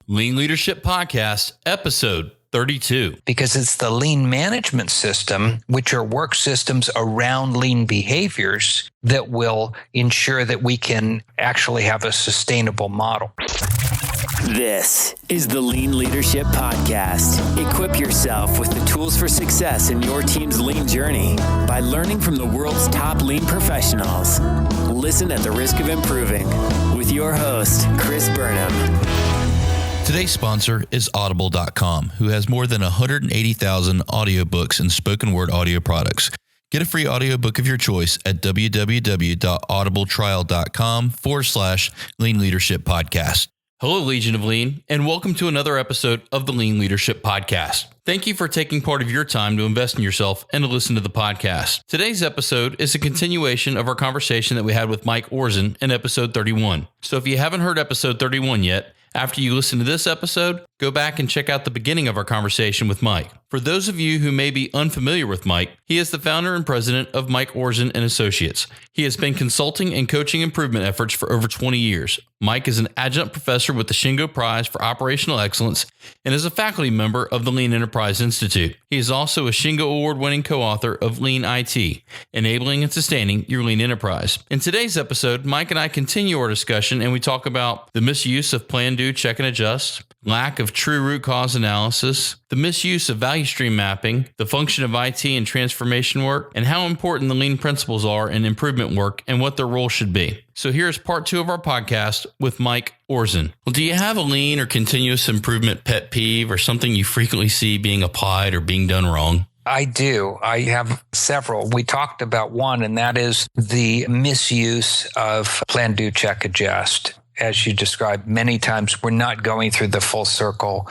Lean Leadership Podcast, episode 32. Because it's the lean management system, which are work systems around lean behaviors, that will ensure that we can actually have a sustainable model. This is the Lean Leadership Podcast. Equip yourself with the tools for success in your team's lean journey by learning from the world's top lean professionals. Listen at the risk of improving with your host, Chris Burnham. Today's sponsor is Audible.com, who has more than 180,000 audiobooks and spoken word audio products. Get a free audiobook of your choice at www.audibletrial.com/Lean Leadership Podcast. Hello, Legion of Lean, and welcome to another episode of the Lean Leadership Podcast. Thank you for taking part of your time to invest in yourself and to listen to the podcast. Today's episode is a continuation of our conversation that we had with Mike Orzen in episode 31. So if you haven't heard episode 31 yet, after you listen to this episode, go back and check out the beginning of our conversation with Mike. For those of you who may be unfamiliar with Mike, he is the founder and president of Mike Orzen and Associates. He has been consulting and coaching improvement efforts for over 20 years. Mike is an adjunct professor with the Shingo Prize for Operational Excellence and is a faculty member of the Lean Enterprise Institute. He is also a Shingo Award-winning co-author of Lean IT, Enabling and Sustaining Your Lean Enterprise. In today's episode, Mike and I continue our discussion and we talk about the misuse of plan, do, check, and adjust, lack of true root cause analysis, the misuse of value stream mapping, the function of IT and transformation work, and how important the lean principles are in improvement work and what their role should be. So here's part 2 of our podcast with Mike Orzen. Well, do you have a lean or continuous improvement pet peeve or something you frequently see being applied or being done wrong? I do. I have several. We talked about one, and that is the misuse of plan, do, check, adjust. As you described many times, we're not going through the full circle.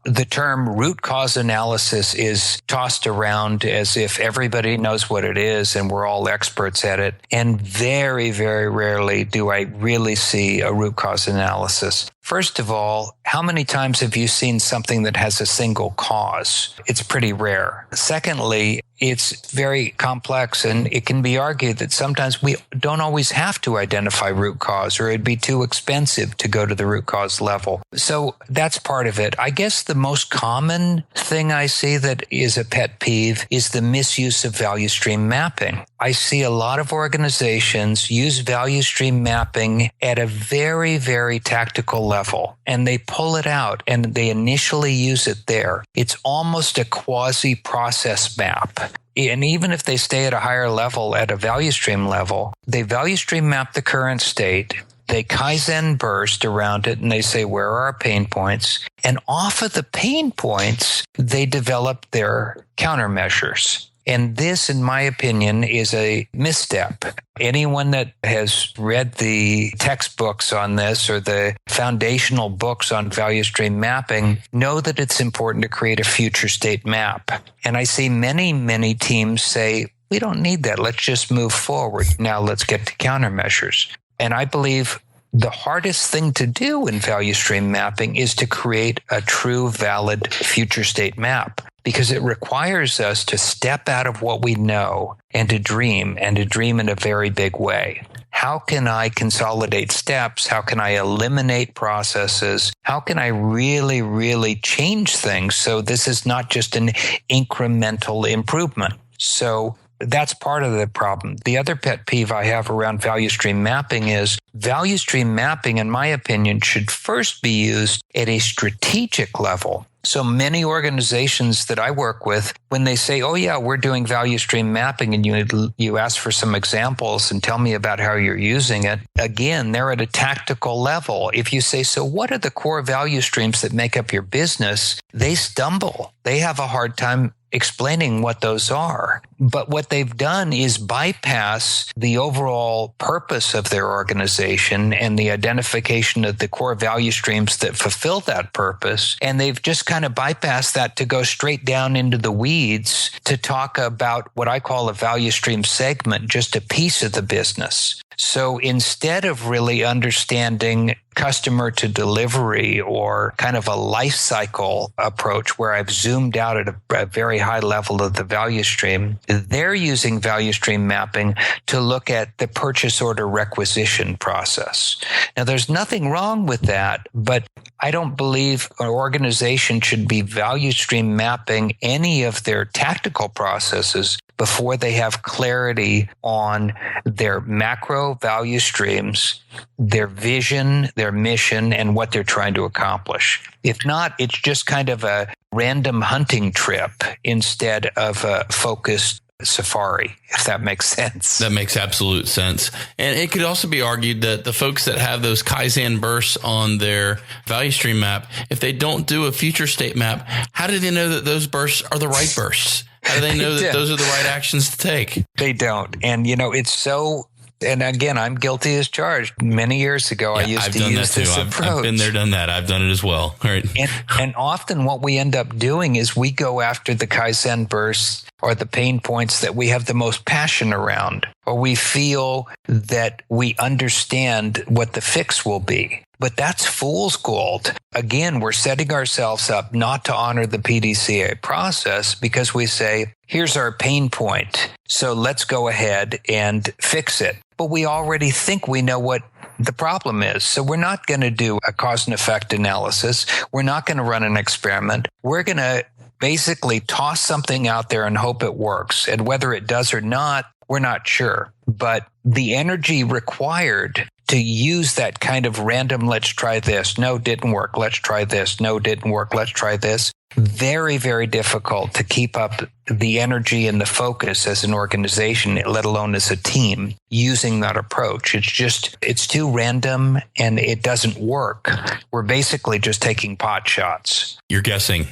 The term root cause analysis is tossed around as if everybody knows what it is and we're all experts at it. And very, very rarely do I really see a root cause analysis. First of all, how many times have you seen something that has a single cause? It's pretty rare. Secondly, it's very complex, and it can be argued that sometimes we don't always have to identify root cause, or it'd be too expensive to go to the root cause level. So that's part of it. I guess the most common thing I see that is a pet peeve is the misuse of value stream mapping. I see a lot of organizations use value stream mapping at a very, very tactical level, and they pull it out and they initially use it there. It's almost a quasi-process map. And even if they stay at a higher level, at a value stream level, they value stream map the current state. They Kaizen burst around it and they say, where are our pain points? And off of the pain points, they develop their countermeasures. And this, in my opinion, is a misstep. Anyone that has read the textbooks on this or the foundational books on value stream mapping know that it's important to create a future state map. And I see many, many teams say, we don't need that. Let's just move forward. Now let's get to countermeasures. And I believe the hardest thing to do in value stream mapping is to create a true, valid future state map, because it requires us to step out of what we know and to dream in a very big way. How can I consolidate steps? How can I eliminate processes? How can I really, really change things so this is not just an incremental improvement? So that's part of the problem. The other pet peeve I have around value stream mapping is value stream mapping, in my opinion, should first be used at a strategic level. So many organizations that I work with, when they say, oh yeah, we're doing value stream mapping, and you ask for some examples and tell me about how you're using it, again, they're at a tactical level. If you say, so what are the core value streams that make up your business? They stumble. They have a hard time explaining what those are. But what they've done is bypass the overall purpose of their organization and the identification of the core value streams that fulfill that purpose. And they've just kind of bypassed that to go straight down into the weeds to talk about what I call a value stream segment, just a piece of the business. So instead of really understanding customer to delivery or kind of a life cycle approach where I've zoomed out at a very high level of the value stream, they're using value stream mapping to look at the purchase order requisition process. Now, there's nothing wrong with that, but I don't believe an organization should be value stream mapping any of their tactical processes before they have clarity on their macro value streams, their vision, their mission, and what they're trying to accomplish. If not, it's just kind of a random hunting trip instead of a focused safari, if that makes sense. That makes absolute sense. And it could also be argued that the folks that have those Kaizen bursts on their value stream map, if they don't do a future state map, how do they know that those bursts are the right bursts? How do they know that those are the right actions to take? They don't. And, it's so... And again, I'm guilty as charged. Many years ago, I used to use this approach. I've been there, done that. I've done it as well. Right. And often what we end up doing is we go after the Kaizen bursts or the pain points that we have the most passion around, or we feel that we understand what the fix will be. But that's fool's gold. Again, we're setting ourselves up not to honor the PDCA process because we say, here's our pain point, so let's go ahead and fix it. But we already think we know what the problem is. So we're not going to do a cause and effect analysis. We're not going to run an experiment. We're going to basically toss something out there and hope it works. And whether it does or not, we're not sure. But the energy required to use that kind of random, let's try this, no, didn't work, let's try this, no, didn't work, let's try this, very, very difficult to keep up the energy and the focus as an organization, let alone as a team, using that approach. It's too random and it doesn't work. We're basically just taking pot shots. You're guessing.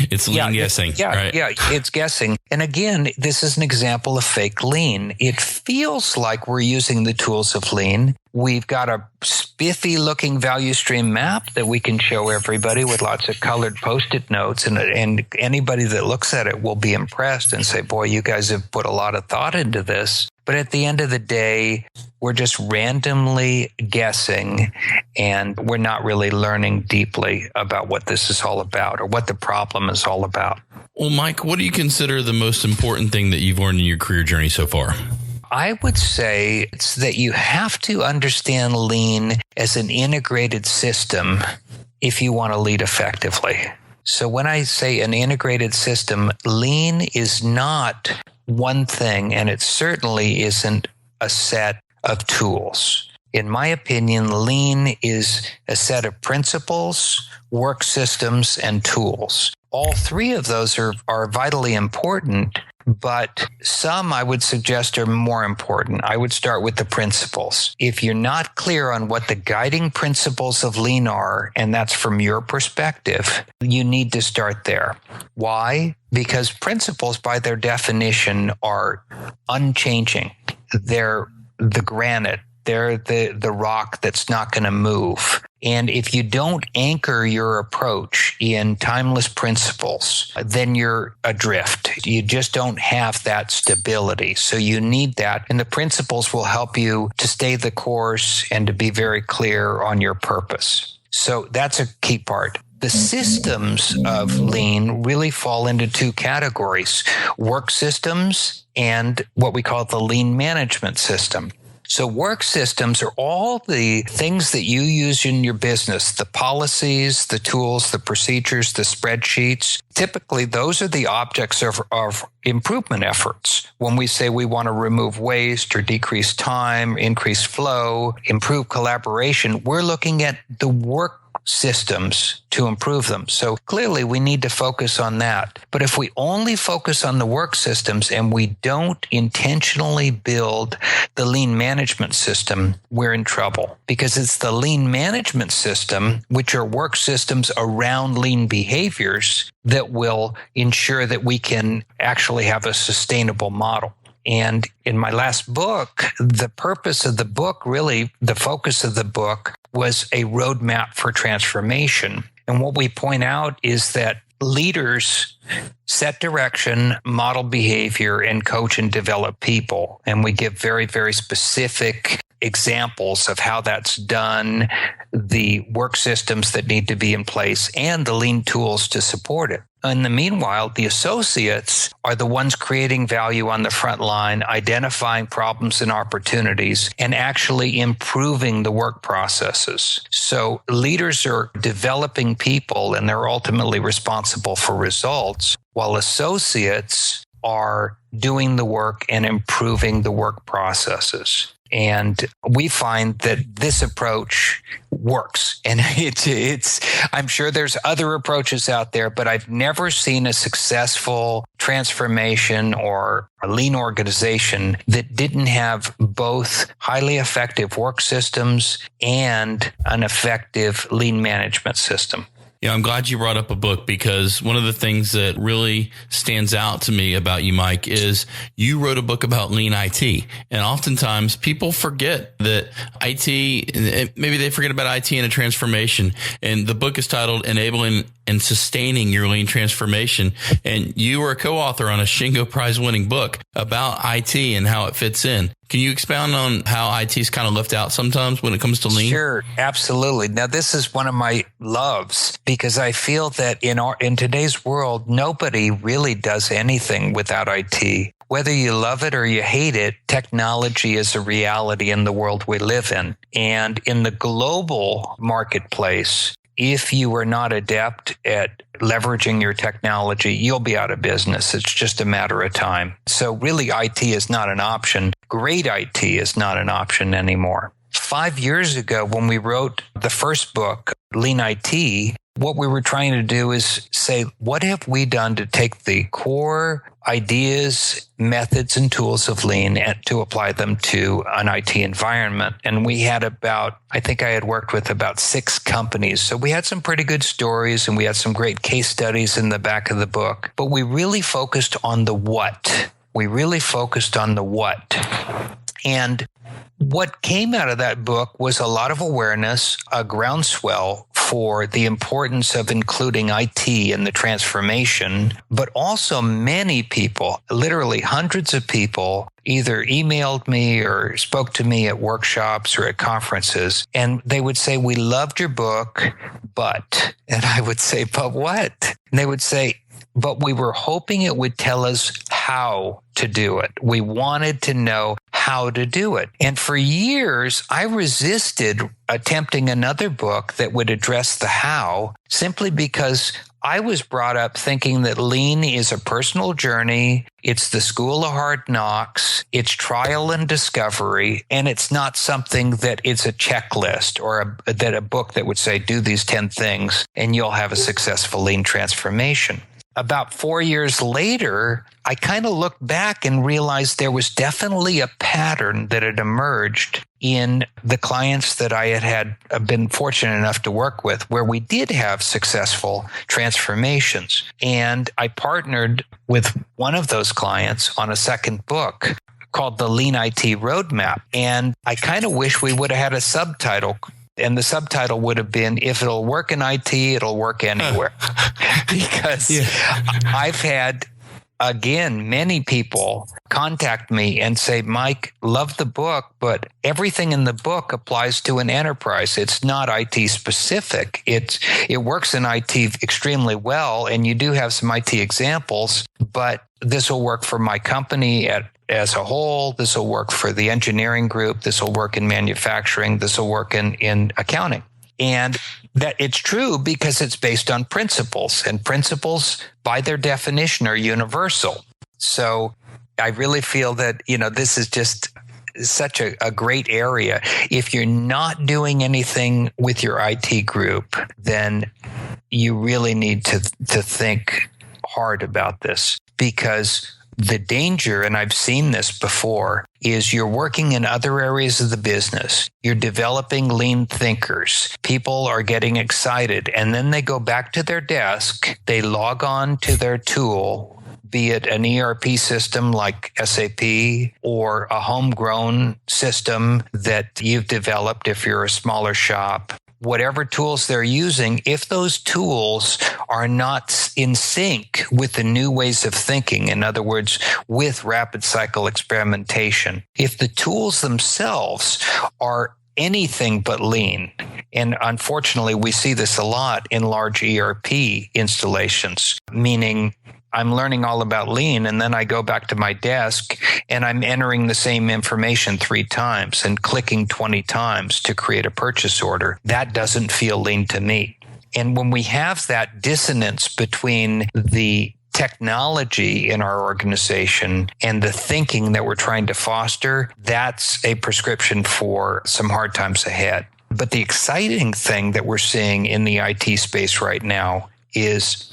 It's lean guessing. Yeah, it's guessing. And again, this is an example of fake lean. It feels like we're using the tools of lean. We've got a spiffy looking value stream map that we can show everybody with lots of colored Post-it notes. And anybody that looks at it will be impressed and say, boy, you guys have put a lot of thought into this. But at the end of the day, we're just randomly guessing and we're not really learning deeply about what this is all about or what the problem is all about. Well, Mike, what do you consider the most important thing that you've learned in your career journey so far? I would say it's that you have to understand lean as an integrated system if you want to lead effectively. So when I say an integrated system, lean is not one thing, and it certainly isn't a set of tools. In my opinion, lean is a set of principles, work systems, and tools. All three of those are vitally important, but some I would suggest are more important. I would start with the principles. If you're not clear on what the guiding principles of lean are, and that's from your perspective, you need to start there. Why? Because principles, by their definition, are unchanging. They're the granite. They're the rock that's not going to move. And if you don't anchor your approach in timeless principles, then you're adrift. You just don't have that stability. So you need that. And the principles will help you to stay the course and to be very clear on your purpose. So that's a key part. The systems of lean really fall into two categories: work systems and what we call the lean management system. So work systems are all the things that you use in your business, the policies, the tools, the procedures, the spreadsheets. Typically, those are the objects of improvement efforts. When we say we want to remove waste or decrease time, increase flow, improve collaboration, we're looking at the work systems to improve them. So clearly we need to focus on that. But if we only focus on the work systems and we don't intentionally build the lean management system, we're in trouble, because it's the lean management system, which are work systems around lean behaviors, that will ensure that we can actually have a sustainable model. And in my last book, the purpose of the book, really the focus of the book, was a roadmap for transformation. And what we point out is that leaders set direction, model behavior, and coach and develop people. And we give very, very specific examples of how that's done, the work systems that need to be in place, and the lean tools to support it. In the meanwhile, the associates are the ones creating value on the front line, identifying problems and opportunities, and actually improving the work processes. So leaders are developing people, and they're ultimately responsible for results, while associates are doing the work and improving the work processes. And we find that this approach works. And I'm sure there's other approaches out there, but I've never seen a successful transformation or a lean organization that didn't have both highly effective work systems and an effective lean management system. Yeah, I'm glad you brought up a book, because one of the things that really stands out to me about you, Mike, is you wrote a book about lean IT. And oftentimes people forget that IT, maybe they forget about IT and a transformation. And the book is titled Enabling and Sustaining Your Lean Transformation. And you were a co-author on a Shingo Prize winning book about IT and how it fits in. Can you expound on how IT is kind of left out sometimes when it comes to lean? Sure, absolutely. Now, this is one of my loves, because I feel that in today's world, nobody really does anything without IT. Whether you love it or you hate it, technology is a reality in the world we live in. And in the global marketplace, if you are not adept at leveraging your technology, you'll be out of business. It's just a matter of time. So really, IT is not an option. Great IT is not an option anymore. 5 years ago, when we wrote the first book, Lean IT, what we were trying to do is say, what have we done to take the core ideas, methods, and tools of lean and to apply them to an IT environment? And we had I think I had worked with about 6 companies. So we had some pretty good stories, and we had some great case studies in the back of the book. But we really focused on the what. And what came out of that book was a lot of awareness, a groundswell for the importance of including IT in the transformation, but also many people, literally hundreds of people, either emailed me or spoke to me at workshops or at conferences, and they would say, "We loved your book, but," and I would say, "But what?" And they would say, "But we were hoping it would tell us how to do it. We wanted to know how to do it." And for years, I resisted attempting another book that would address the how, simply because I was brought up thinking that lean is a personal journey. It's the school of hard knocks. It's trial and discovery. And it's not something that it's a checklist or that a book that would say, do these 10 things and you'll have a successful lean transformation. About 4 years later, I kind of looked back and realized there was definitely a pattern that had emerged in the clients that I had been fortunate enough to work with, where we did have successful transformations. And I partnered with one of those clients on a second book called The Lean IT Roadmap. And I kind of wish we would have had a subtitle. And the subtitle would have been, "If it'll work in IT, it'll work anywhere." Because I've had, again, many people contact me and say, "Mike, love the book, but everything in the book applies to an enterprise. It's not IT specific. It works in IT extremely well, and you do have some IT examples, but this will work for my company as a whole. This will work for the engineering group. This will work in manufacturing. This will work in accounting." And that it's true because it's based on principles, and principles by their definition are universal. So I really feel that, this is just such a great area. If you're not doing anything with your IT group, then you really need to think hard about this, because the danger, and I've seen this before, is you're working in other areas of the business. You're developing lean thinkers. People are getting excited, and then they go back to their desk. They log on to their tool, be it an ERP system like SAP or a homegrown system that you've developed if you're a smaller shop. whatever tools they're using, if those tools are not in sync with the new ways of thinking, in other words, with rapid cycle experimentation, if the tools themselves are anything but lean, and unfortunately we see this a lot in large ERP installations, meaning I'm learning all about lean, and then I go back to my desk and I'm entering the same information 3 times and clicking 20 times to create a purchase order. That doesn't feel lean to me. And when we have that dissonance between the technology in our organization and the thinking that we're trying to foster, that's a prescription for some hard times ahead. But the exciting thing that we're seeing in the IT space right now is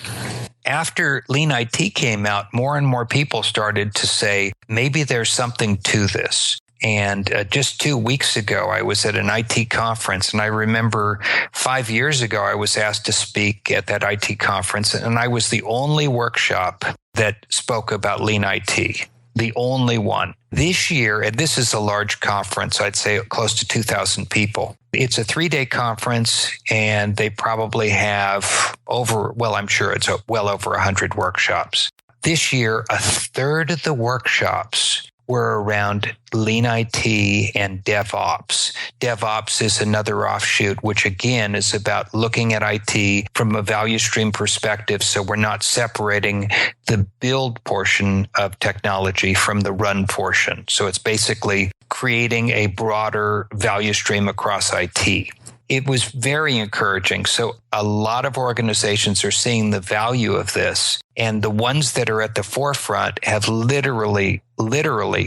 after Lean IT came out, more and more people started to say, maybe there's something to this. And just 2 weeks ago, I was at an IT conference, and I remember 5 years ago, I was asked to speak at that IT conference, and I was the only workshop that spoke about Lean IT. The only one. This year, and this is a large conference, I'd say close to 2,000 people. It's a 3-day conference, and they probably have I'm sure it's well over 100 workshops. This year, a third of the workshops were around Lean IT and DevOps. DevOps is another offshoot, which again is about looking at IT from a value stream perspective. So we're not separating the build portion of technology from the run portion. So it's basically creating a broader value stream across IT. It was very encouraging. So a lot of organizations are seeing the value of this. And the ones that are at the forefront have literally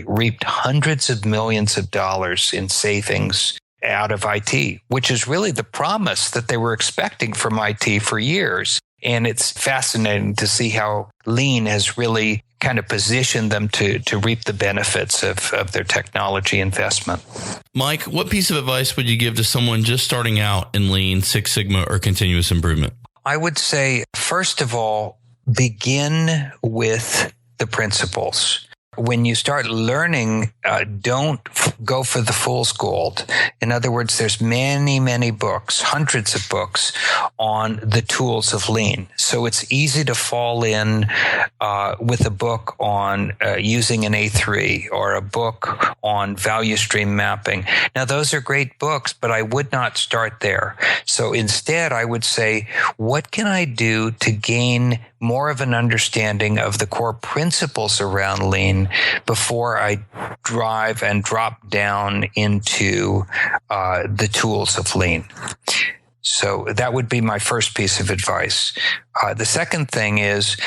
reaped hundreds of millions of dollars in savings out of IT, which is really the promise that they were expecting from IT for years. And it's fascinating to see how Lean has really kind of positioned them to reap the benefits of their technology investment. Mike, what piece of advice would you give to someone just starting out in Lean, Six Sigma, or continuous improvement? I would say, first of all, begin with the principles. When you start learning, don't go for the fool's gold. In other words, there's many books, hundreds of books on the tools of Lean. So it's easy to fall in with a book on using an A3 or a book on value stream mapping. Now, those are great books, but I would not start there. So instead, I would say, what can I do to gain more of an understanding of the core principles around Lean before I drive and drop down into the tools of Lean? So that would be my first piece of advice. The second thing is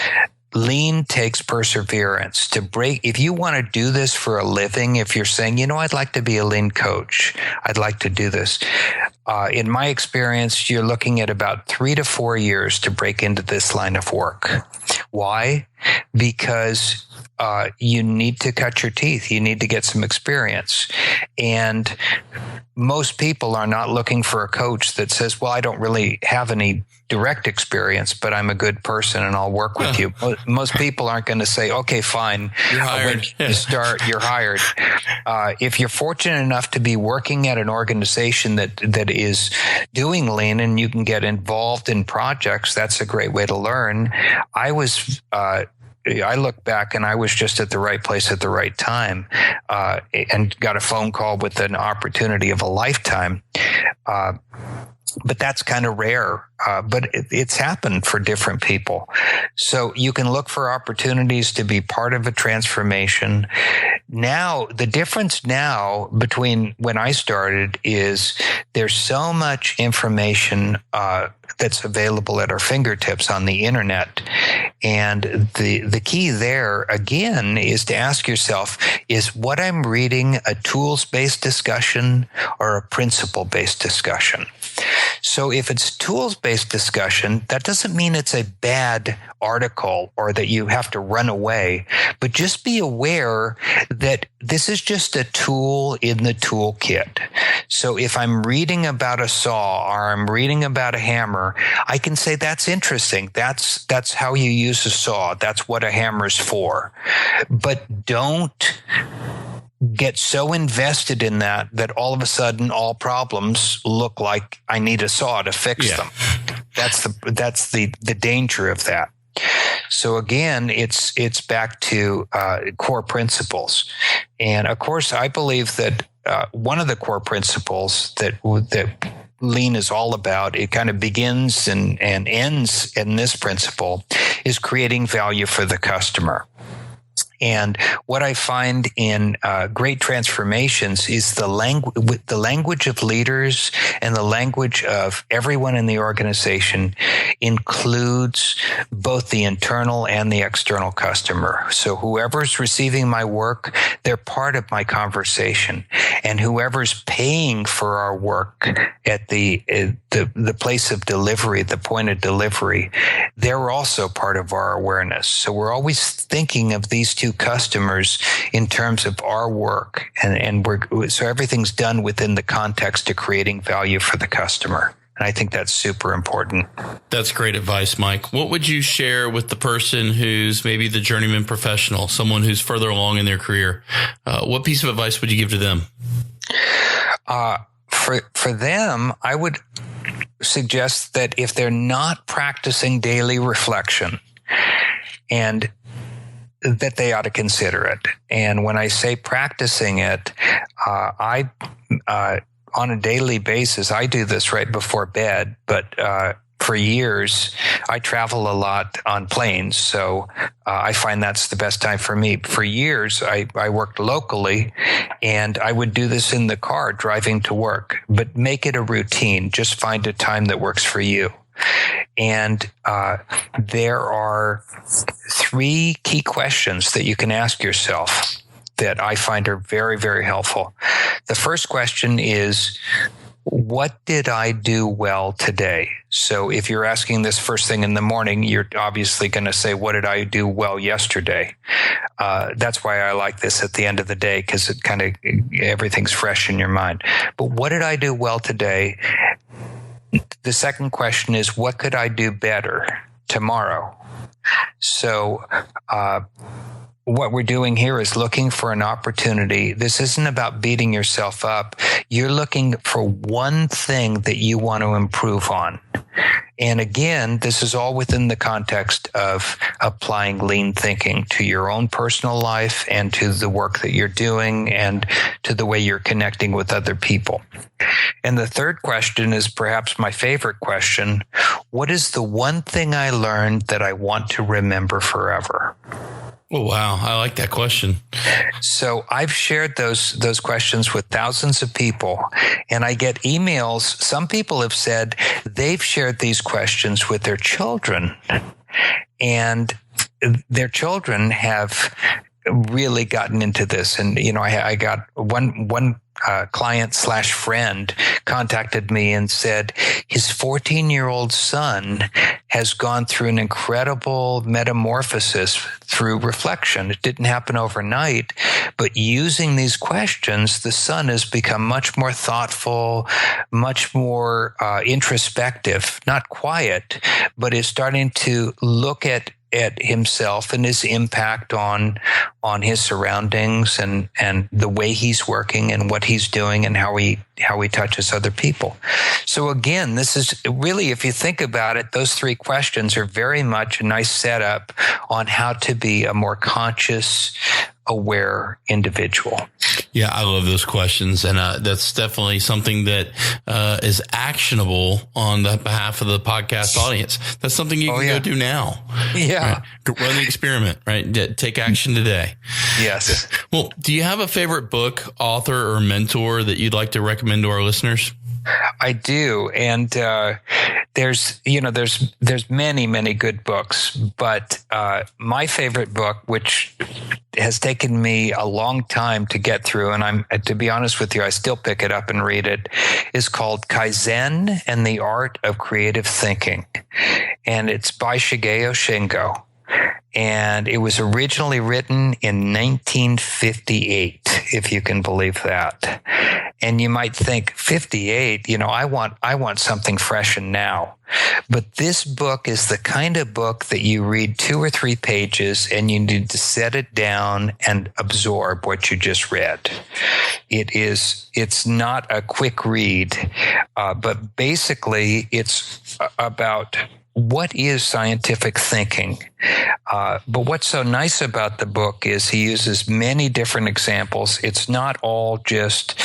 Lean takes perseverance to break. If you want to do this for a living, if you're saying, I'd like to be a Lean coach, I'd like to do this. In my experience, you're looking at about 3 to 4 years to break into this line of work. Why? Because you need to cut your teeth. You need to get some experience. And most people are not looking for a coach that says, well, I don't really have any direct experience, but I'm a good person and I'll work with you. Most people aren't going to say, okay, fine. You're hired. When you start, you're hired. If you're fortunate enough to be working at an organization that is doing Lean and you can get involved in projects, that's a great way to learn. I look back and I was just at the right place at the right time and got a phone call with an opportunity of a lifetime. But that's kind of rare, but it's happened for different people. So you can look for opportunities to be part of a transformation. Now, the difference now between when I started is there's so much information that's available at our fingertips on the internet. And the key there, again, is to ask yourself, is what I'm reading a tools-based discussion or a principle-based discussion? So if it's tools-based discussion, that doesn't mean it's a bad article or that you have to run away, but just be aware that this is just a tool in the toolkit. So if I'm reading about a saw or I'm reading about a hammer, I can say that's interesting. That's how you use a saw. That's what a hammer's for. But don't get so invested in that all of a sudden all problems look like I need a saw to fix them. That's the danger of that. So again, it's back to core principles, and of course, I believe that one of the core principles that Lean is all about, it kind of begins and ends in this principle, is creating value for the customer. And what I find in great transformations is the language of leaders and the language of everyone in the organization includes both the internal and the external customer. So whoever's receiving my work, they're part of my conversation. And whoever's paying for our work at the place of delivery, the point of delivery, they're also part of our awareness. So we're always thinking of these two customers in terms of our work, and so everything's done within the context of creating value for the customer. And I think that's super important. That's great advice, Mike. What would you share with the person who's maybe the journeyman professional, someone who's further along in their career? What piece of advice would you give to them? For them, I would suggest that if they're not practicing daily reflection, and that they ought to consider it. And when I say practicing it, I on a daily basis, I do this right before bed, but for years, I travel a lot on planes, so I find that's the best time for me. For years, I worked locally, and I would do this in the car driving to work, but make it a routine. Just find a time that works for you. And there are 3 key questions that you can ask yourself that I find are very, very helpful. The first question is, what did I do well today? So if you're asking this first thing in the morning, you're obviously going to say, what did I do well yesterday? That's why I like this at the end of the day, because it kind of everything's fresh in your mind. But what did I do well today? The second question is, what could I do better tomorrow? So what we're doing here is looking for an opportunity. This isn't about beating yourself up. You're looking for one thing that you want to improve on. And again, this is all within the context of applying lean thinking to your own personal life and to the work that you're doing and to the way you're connecting with other people. And the third question is perhaps my favorite question. What is the one thing I learned that I want to remember forever? Oh, wow. I like that question. So I've shared those questions with thousands of people, and I get emails. Some people have said they've shared these questions with their children, and their children have really gotten into this. And, you know, I got one client / friend contacted me and said his 14-year-old son has gone through an incredible metamorphosis through reflection. It didn't happen overnight, but using these questions, the son has become much more thoughtful, much more introspective, not quiet, but is starting to look at himself and his impact on his surroundings and the way he's working and what he's doing and how he touches other people. So again, this is really, if you think about it, those 3 questions are very much a nice setup on how to be a more conscious, aware individual. Yeah, I love those questions. And that's definitely something that is actionable on the behalf of the podcast audience. That's something you can go do now. Yeah. Right? Run the experiment, right? Take action today. Yes. Well, do you have a favorite book, author, or mentor that you'd like to recommend to our listeners? I do. And there's many, many good books, but my favorite book, which has taken me a long time to get through, and to be honest with you, I still pick it up and read it, is called Kaizen and the Art of Creative Thinking. And it's by Shigeo Shingo. And it was originally written in 1958, if you can believe that. And you might think 58, I want something fresh and now. But this book is the kind of book that you read 2 or 3 pages and you need to set it down and absorb what you just read. It's not a quick read, but basically it's about what is scientific thinking. But what's so nice about the book is he uses many different examples. It's not all just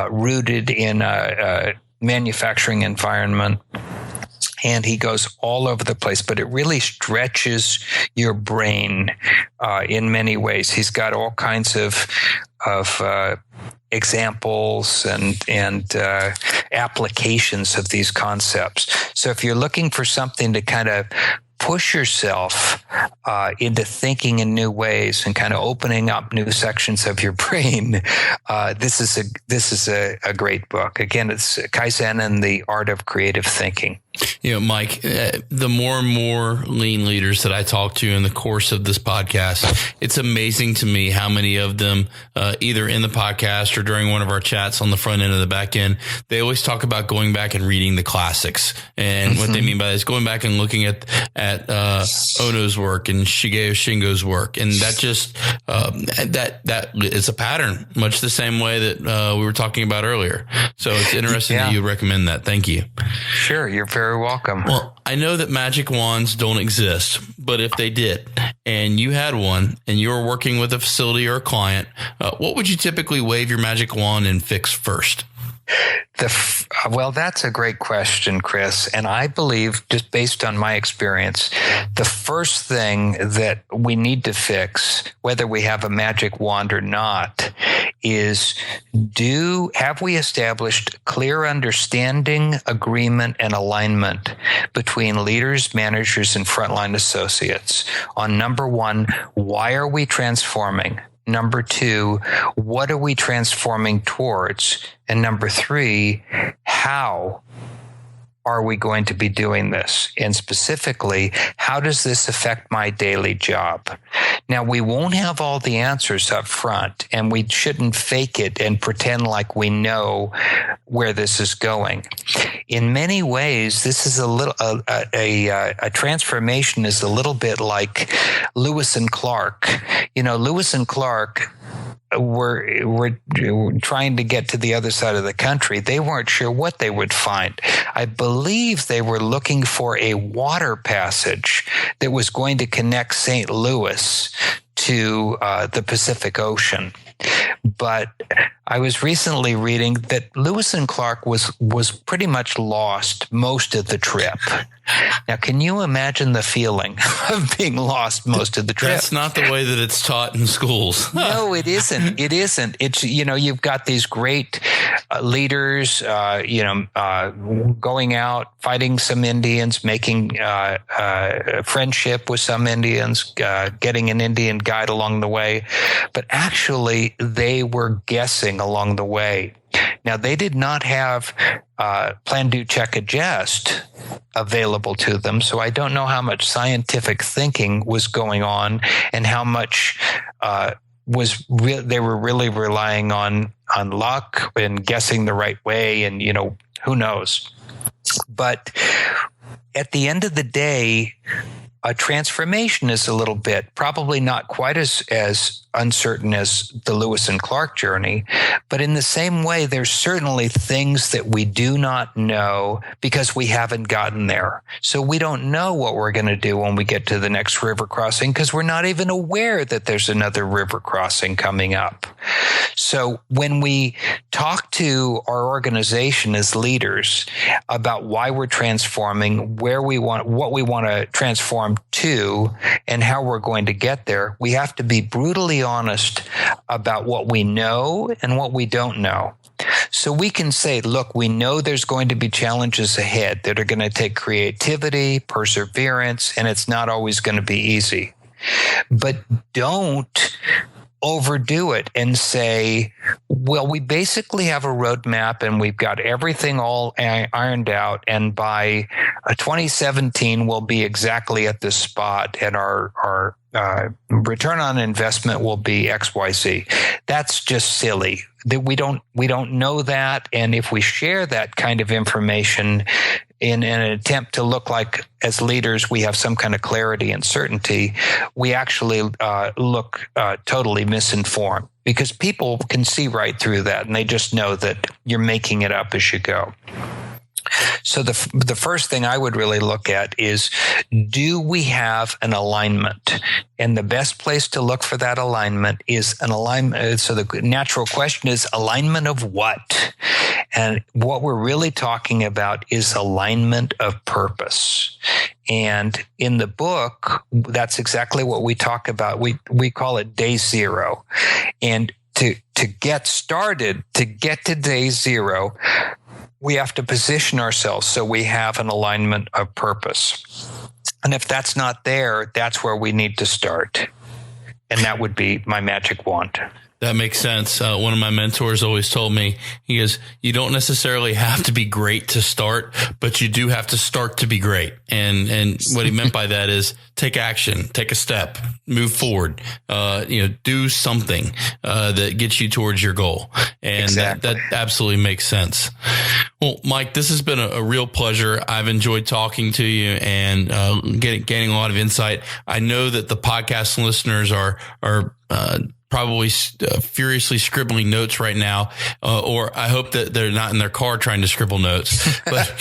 rooted in a manufacturing environment. And he goes all over the place, but it really stretches your brain in many ways. He's got all kinds of examples and applications of these concepts. So if you're looking for something to kind of push yourself into thinking in new ways and kind of opening up new sections of your brain, this is a great book. Again, it's Kaizen and the Art of Creative Thinking. Mike, the more and more lean leaders that I talk to in the course of this podcast, it's amazing to me how many of them, either in the podcast or during one of our chats on the front end or the back end, they always talk about going back and reading the classics. And what they mean by that is going back and looking at Ono's work and Shigeo Shingo's work. And that just, that is a pattern, much the same way that we were talking about earlier. So it's interesting that you recommend that. Thank you. Sure. You're very welcome. Well, I know that magic wands don't exist, but if they did and you had one and you were working with a facility or a client, what would you typically wave your magic wand and fix first? Well, that's a great question, Chris. And I believe, just based on my experience, the first thing that we need to fix, whether we have a magic wand or not, is have we established clear understanding, agreement, and alignment between leaders, managers, and frontline associates on number 1, why are we transforming? Number 2, what are we transforming towards? And number 3, how are we going to be doing this? And specifically, how does this affect my daily job? Now, we won't have all the answers up front, and we shouldn't fake it and pretend like we know where this is going. In many ways, this is a transformation is a little bit like Lewis and Clark. Lewis and Clark were trying to get to the other side of the country. They weren't sure what they would find. I believe they were looking for a water passage that was going to connect St. Louis to the Pacific Ocean. But I was recently reading that Lewis and Clark was pretty much lost most of the trip. Now, can you imagine the feeling of being lost most of the trip? That's not the way that it's taught in schools. No, it isn't. It isn't. It's, you've got these great leaders, going out, fighting some Indians, making friendship with some Indians, getting an Indian guide along the way. But actually, they were guessing along the way. Now, they did not have plan, do, check, adjust available to them. So I don't know how much scientific thinking was going on and how much they were really relying on luck and guessing the right way. And, who knows? But at the end of the day, a transformation is a little bit, probably not quite as uncertain as the Lewis and Clark journey, but in the same way, there's certainly things that we do not know because we haven't gotten there. So we don't know what we're going to do when we get to the next river crossing because we're not even aware that there's another river crossing coming up. So when we talk to our organization as leaders about why we're transforming, what we want to transform to, and how we're going to get there, we have to be brutally honest about what we know and what we don't know. So we can say, look, we know there's going to be challenges ahead that are going to take creativity, perseverance, and it's not always going to be easy. But don't overdo it and say, well, we basically have a roadmap and we've got everything all ironed out. And by 2017, we'll be exactly at this spot and our return on investment will be XYZ. That's just silly. That we don't know that. And if we share that kind of information in an attempt to look like as leaders we have some kind of clarity and certainty, we actually look totally misinformed, because people can see right through that and they just know that you're making it up as you go. So the first thing I would really look at is, do we have an alignment? And the best place to look for that alignment is an alignment. So the natural question is, alignment of what? And what we're really talking about is alignment of purpose. And in the book, that's exactly what we talk about. We call it day zero. And to get started, to get to day zero, we have to position ourselves so we have an alignment of purpose. And if that's not there, that's where we need to start. And that would be my magic wand. That makes sense. One of my mentors always told me, he goes, you don't necessarily have to be great to start, but you do have to start to be great. And what he meant by that is take action, take a step, move forward, do something that gets you towards your goal. And exactly. that absolutely makes sense. Well, Mike, this has been a real pleasure. I've enjoyed talking to you and getting a lot of insight. I know that the podcast listeners are probably furiously scribbling notes right now, or I hope that they're not in their car trying to scribble notes. But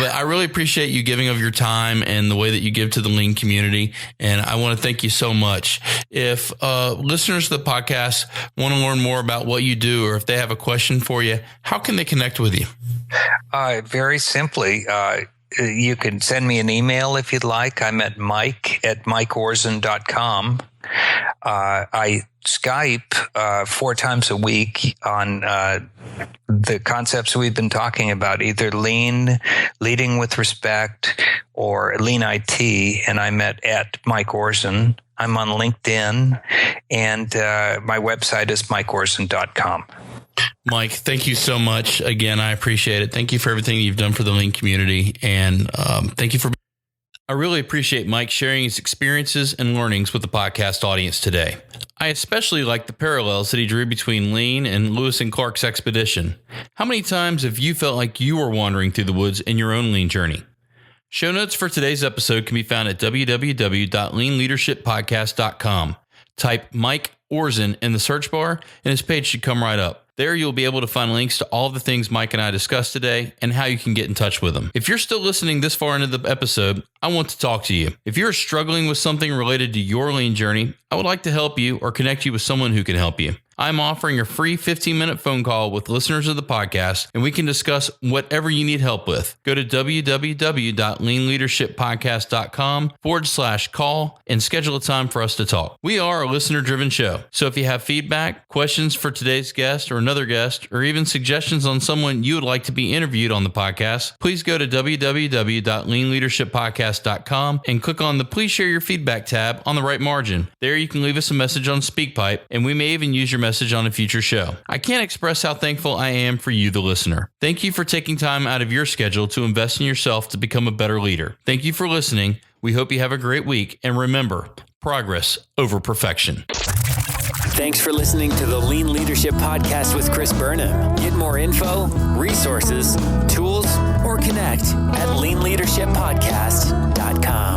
I really appreciate you giving of your time and the way that you give to the Lean community. And I want to thank you so much. If listeners of the podcast want to learn more about what you do, or if they have a question for you, how can they connect with you? Very simply, you can send me an email if you'd like. I'm at mike@mikeorzen.com. I Skype 4 times a week on the concepts we've been talking about, either lean, leading with respect, or lean IT, and I'm at Mike Orzen. I'm on LinkedIn, and my website is mikeorzen.com. Mike, thank you so much. Again, I appreciate it. Thank you for everything you've done for the Lean community, and thank you for. I really appreciate Mike sharing his experiences and learnings with the podcast audience today. I especially like the parallels that he drew between Lean and Lewis and Clark's expedition. How many times have you felt like you were wandering through the woods in your own Lean journey? Show notes for today's episode can be found at www.leanleadershippodcast.com. Type Mike Orzen in the search bar and his page should come right up. There you'll be able to find links to all the things Mike and I discussed today and how you can get in touch with him. If you're still listening this far into the episode, I want to talk to you. If you're struggling with something related to your Lean journey, I would like to help you or connect you with someone who can help you. I'm offering a free 15-minute phone call with listeners of the podcast, and we can discuss whatever you need help with. Go to www.leanleadershippodcast.com/call and schedule a time for us to talk. We are a listener-driven show, so if you have feedback, questions for today's guest or another guest, or even suggestions on someone you would like to be interviewed on the podcast, please go to www.leanleadershippodcast.com and click on the Please Share Your Feedback tab on the right margin. There you can leave us a message on SpeakPipe, and we may even use your message on a future show. I can't express how thankful I am for you, the listener. Thank you for taking time out of your schedule to invest in yourself to become a better leader. Thank you for listening. We hope you have a great week. And remember, progress over perfection. Thanks for listening to the Lean Leadership Podcast with Chris Burnham. Get more info, resources, tools, or connect at leanleadershippodcast.com.